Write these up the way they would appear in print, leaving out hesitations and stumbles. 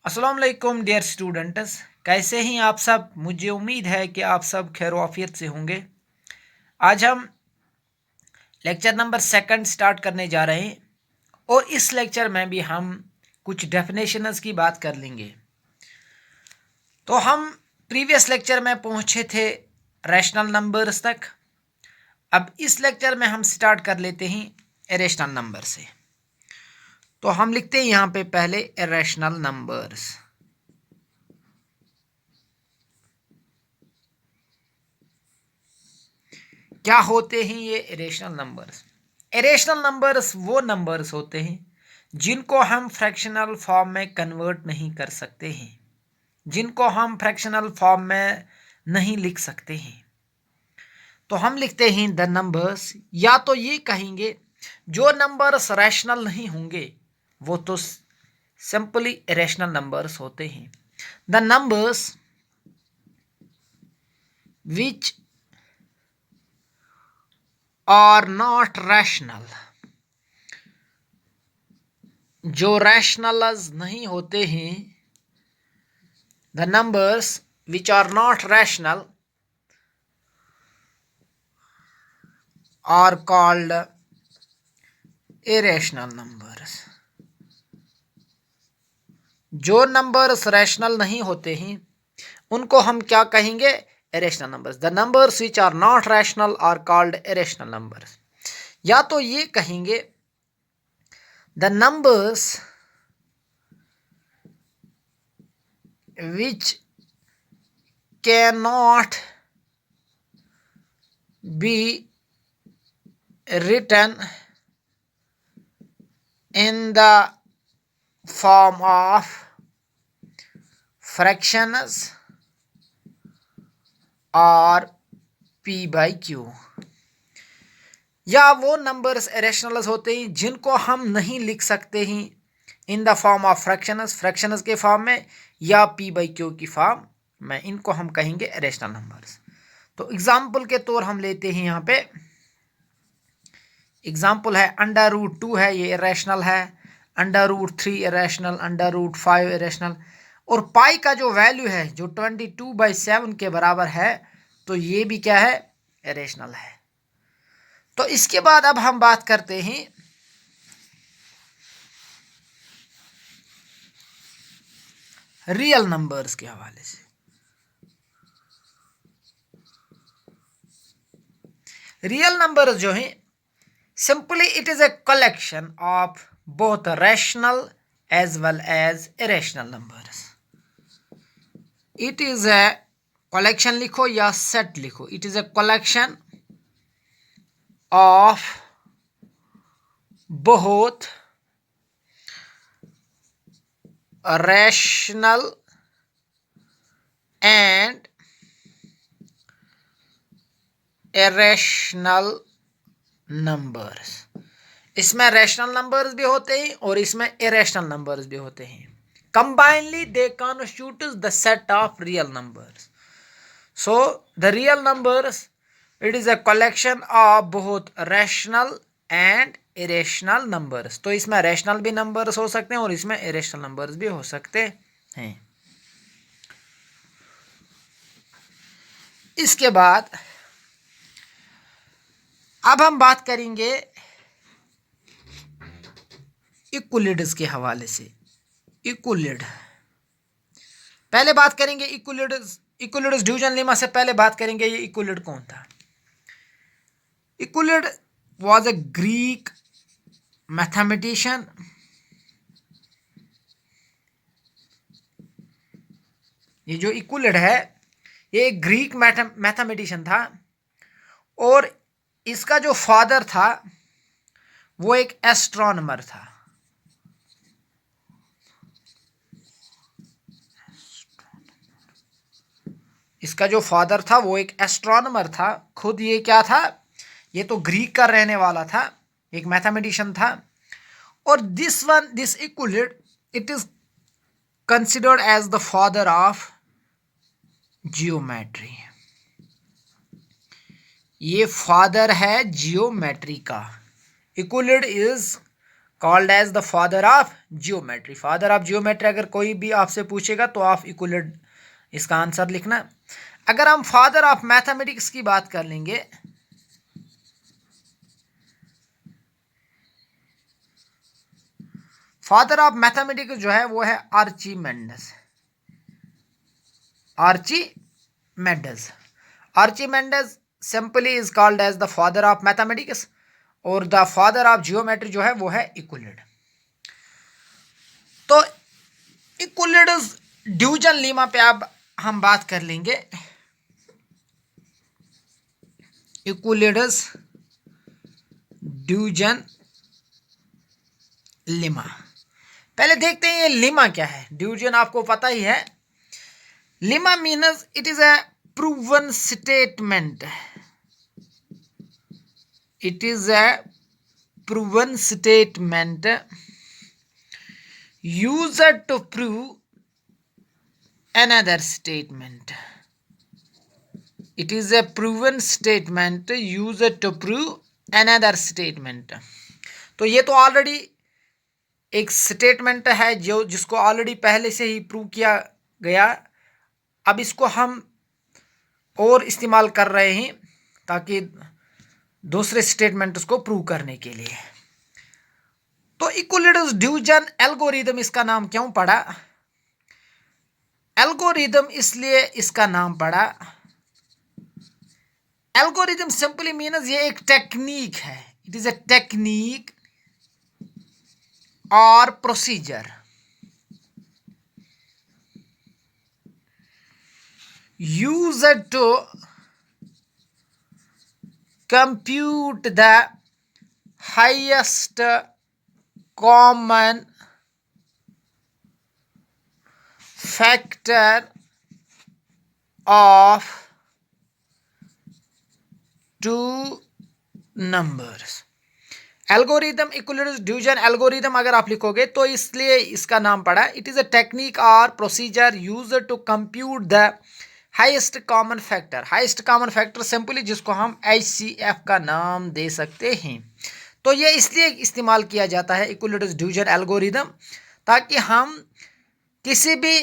अस्सलाम वालेकुम dear students. कैसे हैं आप सब? मुझे उम्मीद है कि आप सब खैर आफियत से होंगे। आज हम लेक्चर नंबर सेकंड स्टार्ट करने जा रहे हैं और इस लेक्चर में भी हम कुछ डेफिनेशंस की बात कर लेंगे। तो हम प्रीवियस लेक्चर में पहुंचे थे रैशनल नंबर्स तक। अब इस लेक्चर में हम स्टार्ट कर लेते हैं इरेशनल नंबर से। तो हम लिखते हैं यहाँ पे पहले इरेशनल नंबर्स। क्या होते हैं ये इरेशनल नंबर्स? इरेशनल नंबर्स वो नंबर्स होते हैं जिनको हम फ्रैक्शनल फॉर्म में कन्वर्ट नहीं कर सकते हैं, जिनको हम फ्रैक्शनल फॉर्म में नहीं लिख सकते हैं। तो हम लिखते हैं द नंबर्स, या तो ये कहेंगे जो नंबर्स रैशनल नहीं होंगे वो तो सिंपली इरेशनल नंबर्स होते हैं। The numbers which are not rational, जो रैशनल्स नहीं होते हैं, the numbers which are not rational are called irrational numbers. जो नंबर्स रैशनल नहीं होते हैं उनको हम क्या कहेंगे? Irrational numbers. The numbers which are not rational are called irrational numbers. या तो ये कहेंगे the numbers which can not be written in the form of fractions or p by q। या वो नंबर्स इरेशनल्स होते हैं जिनको हम नहीं लिख सकते हैं in the form of fractions के फॉर्म में या p by q की फॉर्म में, इनको हम कहेंगे इरेशनल नंबर्स। तो एग्जाम्पल के तौर हम लेते हैं, यहाँ पे एग्जाम्पल है √2 है, ये इरेशनल है। √3 इरेशनल, √5 इरेशनल। और पाई का जो वैल्यू है जो 22/7 के बराबर है, तो ये भी क्या है? इरेशनल है। तो इसके बाद अब हम बात करते हैं रियल नंबर्स के हवाले से। रियल नंबर्स जो है simply it is a collection of both rational as well as irrational numbers. It is a collection लिखो या सेट लिखो, it is a collection of both rational and irrational numbers. इसमें rational numbers भी होते हैं और इसमें इरेशनल नंबर्स भी होते हैं। Combinedly they constitute the set of real numbers. So the real numbers it is a collection of both rational and irrational numbers. तो इसमें रैशनल भी नंबर्स हो सकते हैं और इसमें इरेशनल नंबर्स भी हो सकते हैं। इसके बाद अब हम बात करेंगे इक्विलिड्स के हवाले से। इक्विलिड पहले बात करेंगे। इक्विलिड्स डिवीजन लेमा से पहले बात करेंगे ये इक्विलिड कौन था। इक्विलिड वाज ए ग्रीक मैथमेटिशियन। ये जो इक्विलिड है ये एक ग्रीक मैथमेटिशियन था और इसका जो फादर था वो एक एस्ट्रोनॉमर था। इसका जो फादर था वो एक एस्ट्रोनॉमर था। खुद ये क्या था? ये तो ग्रीक का रहने वाला था, एक मैथमेटिशियन था। और this Euclid it is considered as the father of geometry. ये फादर है जियोमेट्री का। Euclid is called as the father of geometry. Father of geometry अगर कोई भी आपसे पूछेगा तो आप इक्विलेट इसका आंसर लिखना। अगर हम फादर ऑफ मैथमेटिक्स की बात कर लेंगे, फादर ऑफ मैथमेटिक्स जो है वो है Archimedes. Archimedes Archimedes simply is called as the father of mathematics, और द फादर ऑफ जियोमेट्री जो है वो है यूक्लिड। तो यूक्लिड्स डिवीजन लीमा पे अब हम बात कर लेंगे। यूक्लिड्स डिवीजन लीमा, पहले देखते हैं ये लीमा क्या है। डिवीजन आपको पता ही है। Lima means it is a proven statement. It is a proven statement used to prove another statement. It is a proven statement used to prove another statement. तो ये तो ऑलरेडी एक स्टेटमेंट है जो जिसको ऑलरेडी पहले से ही प्रूव किया गया। अब इसको हम और इस्तेमाल कर रहे हैं ताकि दूसरे स्टेटमेंट्स को प्रूव करने के लिए। तो यूक्लिड्स डिवीजन एल्गोरिदम इसका नाम क्यों पड़ा? एल्गोरिदम इसलिए इसका नाम पड़ा, एल्गोरिदम सिंपली मीन्स ये एक टेक्निक है। इट इज ए टेक्निक और procedure used to compute the highest common factor of two numbers। Algorithm Euclid's division algorithm अगर आप लिखोगे तो इसलिए इसका नाम पड़ा। इट इज अ टेक्निक और procedure used to compute the highest common factor. Highest common factor simply जिसको हम HCF का नाम दे सकते हैं। तो ये इसलिए इस्तेमाल किया जाता है यूक्लिड्स डिवीजन एल्गोरिदम, ताकि हम किसी भी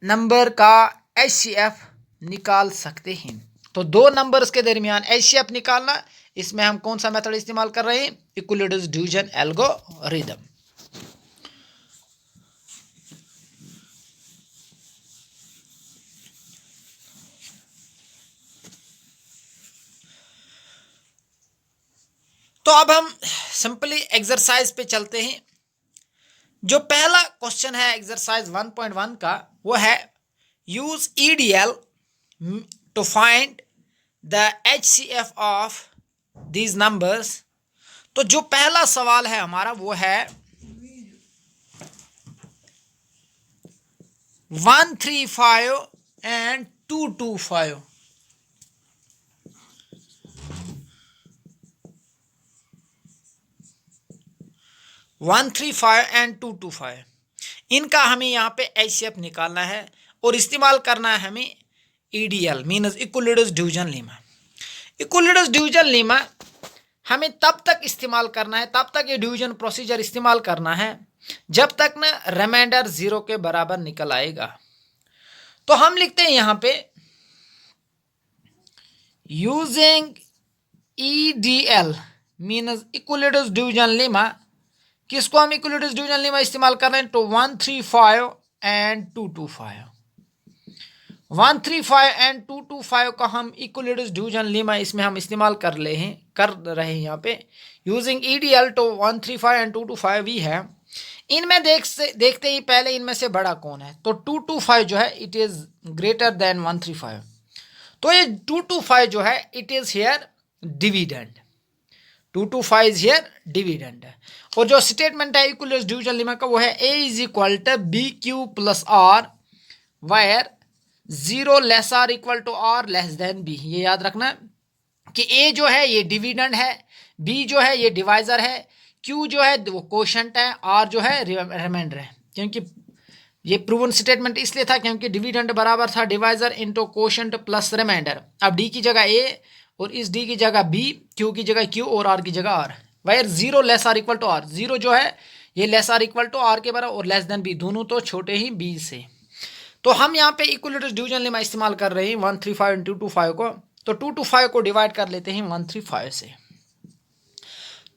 नंबर का HCF निकाल सकते हैं। तो दो नंबर्स के दरमियान HCF निकालना, इसमें हम कौन सा मेथड इस्तेमाल कर रहे हैं? Euclid's division algorithm. तो अब हम सिंपली एक्सरसाइज पे चलते हैं। जो पहला क्वेश्चन है एक्सरसाइज 1.1 का, वो है use EDL to find the HCF of these numbers. तो जो पहला सवाल है हमारा वो है 135 एंड 225। 135 एंड 225 इनका हमें यहाँ पे HCF निकालना है और इस्तेमाल करना है हमें EDL means Euclid's division Lima. Euclid's division Lima हमें तब तक इस्तेमाल करना है, तब तक ये डिवीजन प्रोसीजर इस्तेमाल करना है जब तक ना रिमाइंडर 0 के बराबर निकल आएगा। तो हम लिखते हैं यहाँ पे using EDL means Euclid's division Lima. किसको हम यूक्लिड्स डिवीजन लीमा इस्तेमाल कर रहे हैं? तो 135 एंड 225। 135 एंड 225 का हम यूक्लिड्स डिवीजन लीमा इसमें हम इस्तेमाल कर रहे हैं यहाँ पे। यूजिंग EDL तो 135 एंड 225 भी है। इनमें देखते ही पहले इनमें से बड़ा कौन है? तो 225 जो है इट इज ग्रेटर देन 135। तो ये 225 जो है it is here dividend. 225 is here dividend. और जो स्टेटमेंट है यूक्लिड्स डिवीजन लीमा का वो है A is equal to BQ plus R where 0 less or equal to R less than B। ये याद रखना कि A जो है ये डिविडेंड है, B जो है ये डिवाइजर है, Q जो है वो कोशेंट है, R जो है रिमाइंडर है। क्योंकि ये प्रूवन स्टेटमेंट इसलिए था क्योंकि डिविडेंड बराबर था divisor into quotient plus remainder. अब D की जगह A और इस D की जगह B, Q की जगह Q और R की जगह R। Where 0 less or equal to R। 0 जो है ये less or equal to R के बराबर और लेस देन बी, दोनों तो छोटे ही बी से। तो हम यहाँ पे इक्वलिटी डिवीजन लेमा इस्तेमाल कर रहे हैं 135 एंड 225 को। तो 225 को डिवाइड कर लेते हैं 135 से।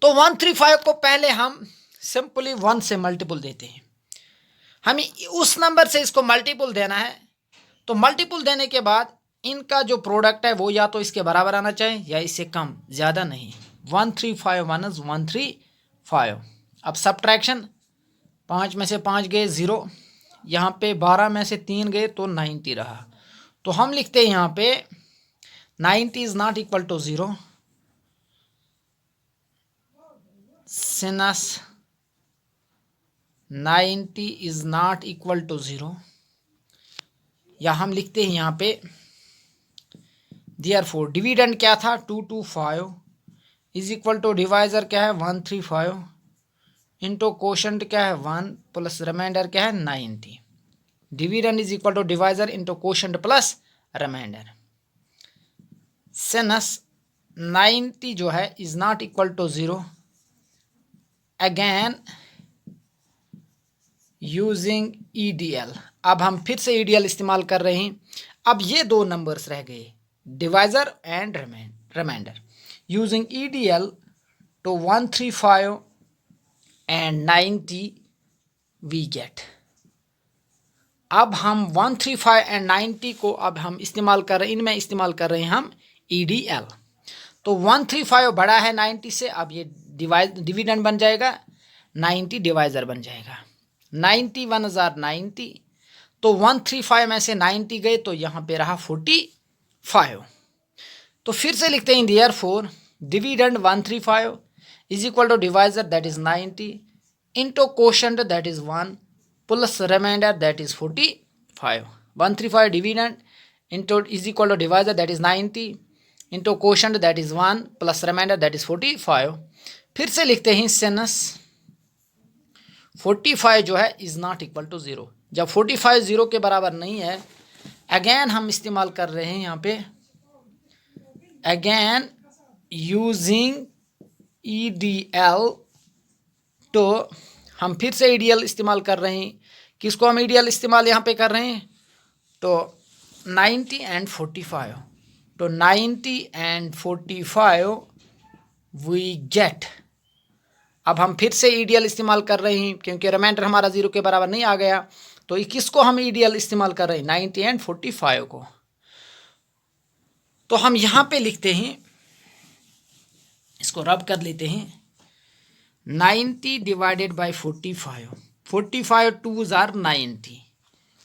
तो 135 को पहले हम सिंपली 1 से मल्टीपल देते हैं, हमें उस नंबर से इसको मल्टीपल देना है। तो मल्टीपल देने के बाद इनका जो प्रोडक्ट है वो या तो इसके बराबर आना चाहिए या इससे कम, ज़्यादा नहीं। 135 माइनस 135। अब सब्ट्रैक्शन, 5 में से 5 गए 0, यहाँ पे 12 में से 3 गए तो 90 रहा। तो हम लिखते हैं यहाँ पे 90 is not equal to 0 since 90 is not equal to 0, या हम लिखते हैं यहाँ पे देयरफॉर डिविडेंड क्या था 225 इज इक्वल टू डिवाइजर क्या है 135 इंटू कोशेंट क्या है 1 प्लस रिमाइंडर क्या है 90। Dividend is equal to divisor into quotient plus remainder. Since 90 जो है is not equal to 0, again using EDL। अब हम फिर से EDL इस्तेमाल कर रहे हैं। अब ये दो नंबर्स रह गए, divisor and remainder. Using EDL to 135 and 90 we get। अब हम 135 एंड 90 को अब हम इस्तेमाल कर रहे हैं, इनमें इस्तेमाल कर रहे हैं हम EDL। तो 135 बड़ा है 90 से, अब ये डिविडेंड बन जाएगा, 90 डिवाइजर बन जाएगा। 90 1090, तो 135 में से 90 गए तो यहाँ पे रहा 45। तो फिर से लिखते हैं therefore dividend 135 is equal to divisor that is 90 into quotient that is 1 plus remainder that is 45। 135 dividend into is equal to divisor that is 90 into quotient that is 1 plus remainder that is 45। फिर से लिखते हैं since 45 जो है is not equal to 0। जब 45 0 के बराबर नहीं है, अगेन हम इस्तेमाल कर रहे हैं यहाँ पे अगेन यूजिंग EDL। तो हम फिर से EDL इस्तेमाल कर रहे हैं। किसको हम EDL इस्तेमाल यहाँ पे कर रहे हैं? तो 90 एंड 45। तो 90 एंड 45 वी गेट। अब हम फिर से EDL इस्तेमाल कर रहे हैं क्योंकि रिमाइंडर हमारा 0 के बराबर नहीं आ गया। तो किसको हम EDL इस्तेमाल कर रहे हैं? 90 एंड 45 को। तो हम यहाँ पे लिखते हैं, इसको रब कर लेते हैं, 90 divided by 45। 45 2s are 90,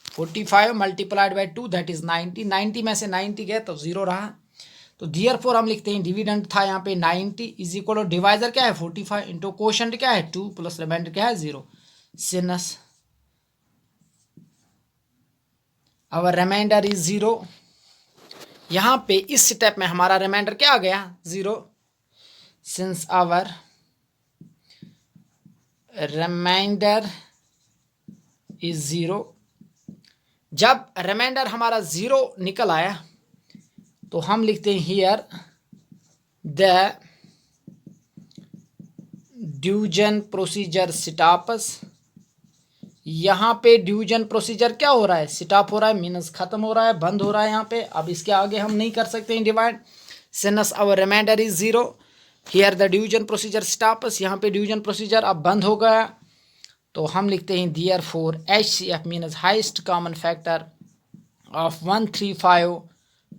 45 multiplied by 2 that is 90। 90 में से 90 गए तो 0 रहा। तो देयरफॉर हम लिखते हैं डिविडेंड था यहाँ पे 90 इज इक्वल टू डिवाइजर क्या है 45 इंटू कोशेंट क्या है 2 प्लस रिमाइंडर क्या है 0। सिंस आवर रिमाइंडर इज 0, यहाँ पे इस स्टेप में हमारा रिमाइंडर क्या आ गया 0। सिंस आवर रिमाइंडर इज 0, जब रिमाइंडर हमारा 0 निकल आया तो हम लिखते हैं here the division procedure stops. यहाँ पे डिवीजन प्रोसीजर क्या हो रहा है? स्टॉप हो रहा है, मीनस खत्म हो रहा है, बंद हो रहा है यहाँ पे। अब इसके आगे हम नहीं कर सकते हैं divide. Since our remainder is 0, here the division procedure stops. यहाँ पे डिवीजन प्रोसीजर अब बंद हो गया। तो हम लिखते हैं therefore HCF मीनस highest common factor of 135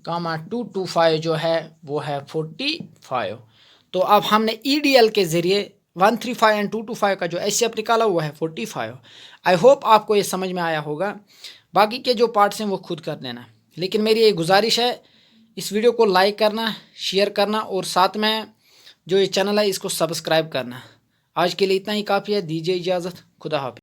225 जो है वो है 45। तो अब हमने EDL के ज़रिए 135 एंड 225 का जो HCF निकाला हुआ है 45। आई होप आपको ये समझ में आया होगा। बाकी के जो पार्ट्स हैं वो खुद कर लेना, लेकिन मेरी ये गुजारिश है इस वीडियो को लाइक करना, शेयर करना और साथ में जो ये चैनल है इसको सब्सक्राइब करना। आज के लिए इतना ही काफ़ी है। दीजिए इजाज़त। खुदा हाफिज़।